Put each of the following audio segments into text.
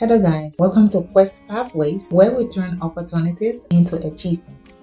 Hello guys, welcome to Quest Pathways, where we turn opportunities into achievements.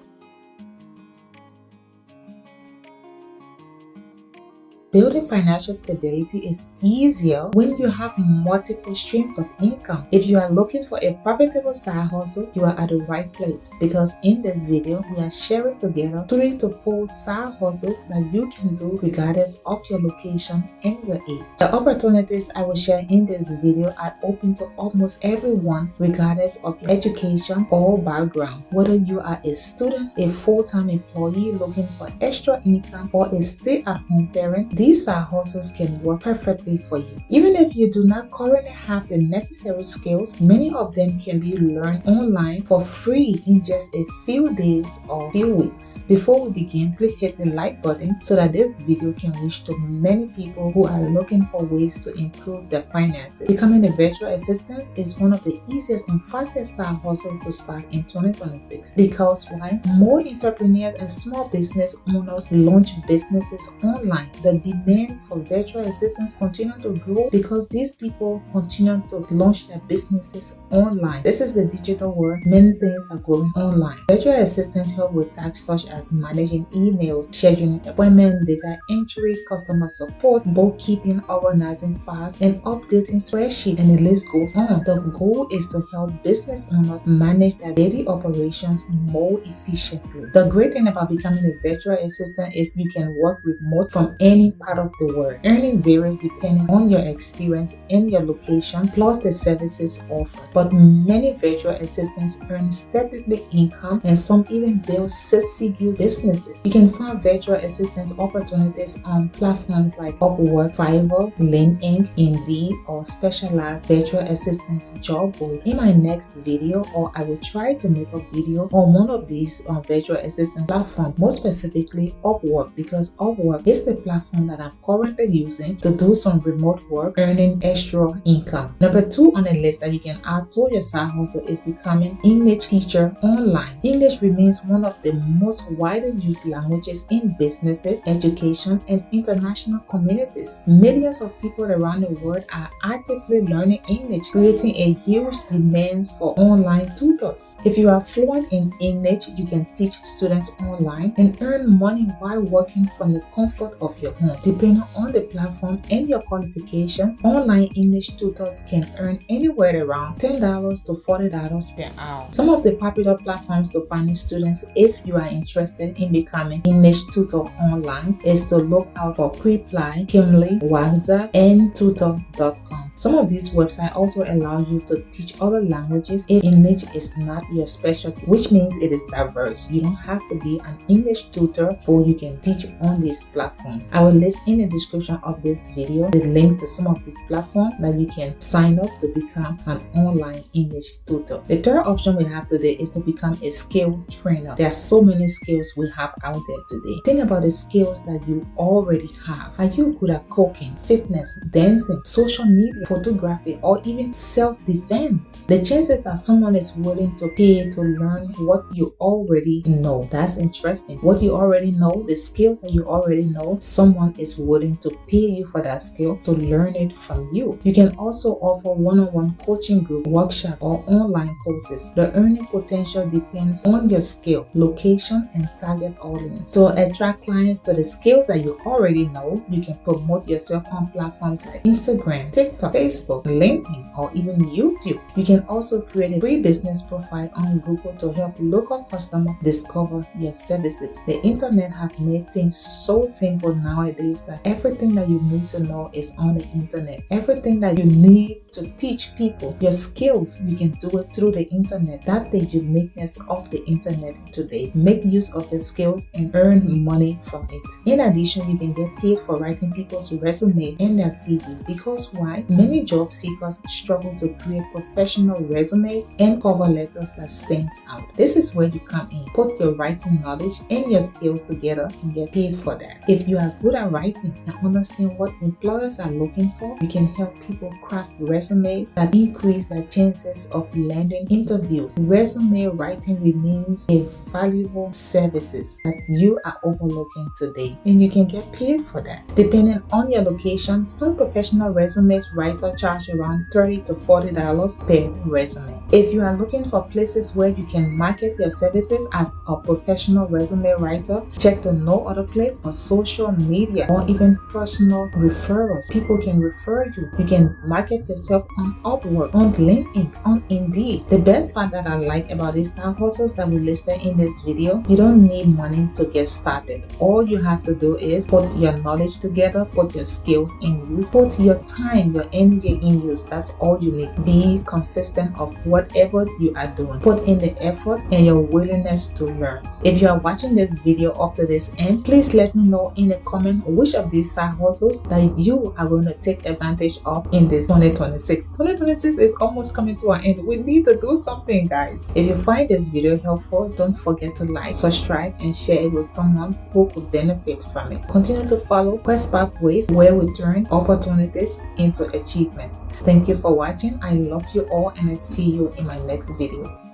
Building financial stability is easier when you have multiple streams of income. If you are looking for a profitable side hustle, you are at the right place, because in this video, we are sharing together 3 to 4 side hustles that you can do regardless of your location and your age. The opportunities I will share in this video are open to almost everyone regardless of your education or background. Whether you are a student, a full-time employee looking for extra income, or a stay-at-home parent, these side hustles can work perfectly for you. Even if you do not currently have the necessary skills, many of them can be learned online for free in just a few days or few weeks. Before we begin, please hit the like button so that this video can reach to many people who are looking for ways to improve their finances. Becoming a virtual assistant is one of the easiest and fastest side hustles to start in 2026. Because why? More entrepreneurs and small business owners launch businesses online. The demand for virtual assistants continue to grow because these people continue to launch their businesses online. This is the digital world. Many things are going online. Virtual assistants help with tasks such as managing emails, scheduling appointment, data entry, customer support, bookkeeping, organizing files, and updating spreadsheets, and the list goes on. The goal is to help business owners manage their daily operations more efficiently. The great thing about becoming a virtual assistant is you can work remote from any part of the world. Earning varies depending on your experience and your location, plus the services offered. But many virtual assistants earn steadily income, and some even build six-figure businesses. You can find virtual assistance opportunities on platforms like Upwork, Fiverr, LinkedIn, Indeed, or specialized virtual assistance job board. In my next video, or I will try to make a video on one of these virtual assistant platforms, more specifically Upwork, because Upwork is the platform that I'm currently using to do some remote work, earning extra income. Number 2 on the list that you can add to your side hustle is becoming English teacher online. English remains one of the most widely used languages in businesses, education, and international communities. Millions of people around the world are actively learning English, creating a huge demand for online tutors. If you are fluent in English, you can teach students online and earn money while working from the comfort of your home. Depending on the platform and your qualifications, online English tutors can earn anywhere around $10 to $40 per hour. Some of the popular platforms to finding students if you are interested in becoming English tutor online is to look out for Preply, Cambly, Wabza, and Tutor.com. Some of these websites also allow you to teach other languages if English is not your specialty, which means it is diverse. You don't have to be an English tutor, or you can teach on these platforms. I will list in the description of this video the links to some of these platforms that you can sign up to become an online English tutor. The third option we have today is to become a skill trainer. There are so many skills we have out there today. Think about the skills that you already have. Are you good at cooking, fitness, dancing, social media, photography, or even self-defense? The chances are someone is willing to pay to learn what you already know. That's interesting. What you already know, the skills that you already know, someone is willing to pay you for that skill to learn it from you. You can also offer one-on-one coaching group, workshop, or online courses. The earning potential depends on your skill, location, and target audience. To attract clients to the skills that you already know, you can promote yourself on platforms like Instagram, TikTok, Facebook, LinkedIn, or even YouTube. You can also create a free business profile on Google to help local customers discover your services. The internet have made things so simple nowadays that everything that you need to know is on the internet. Everything that you need to teach people your skills, you can do it through the internet. That's the uniqueness of the internet today. Make use of the skills and earn money from it. In addition, you can get paid for writing people's resume and their CV, because why? Many job seekers struggle to create professional resumes and cover letters that stands out. This is where you come in. Put your writing knowledge and your skills together and get paid for that. If you are good at writing and understand what employers are looking for, you can help people craft resumes resumes that increase their chances of landing interviews. Resume writing remains a valuable services that you are overlooking today, and you can get paid for that. Depending on your location, some professional resumes writer charge around $30 to $40 per resume. If you are looking for places where you can market your services as a professional resume writer, check the No Other Place or social media or even personal referrals. People can refer you. You can market yourself on Upwork, on LinkedIn, on Indeed. The best part that I like about these side hustles that we listed in this video, you don't need money to get started. All you have to do is put your knowledge together, put your skills in use, put your time, your energy in use. That's all you need. Be consistent of whatever you are doing. Put in the effort and your willingness to learn. If you are watching this video up to this end, please let me know in the comment which of these side hustles that you are going to take advantage of in this 2026. 2026 is almost coming to an end. We need to do something, guys. If you find this video helpful, don't forget to like, subscribe, and share it with someone who could benefit from it. Continue to follow Quest Pathways, where we turn opportunities into achievements. Thank you for watching. I love you all, and I see you in my next video.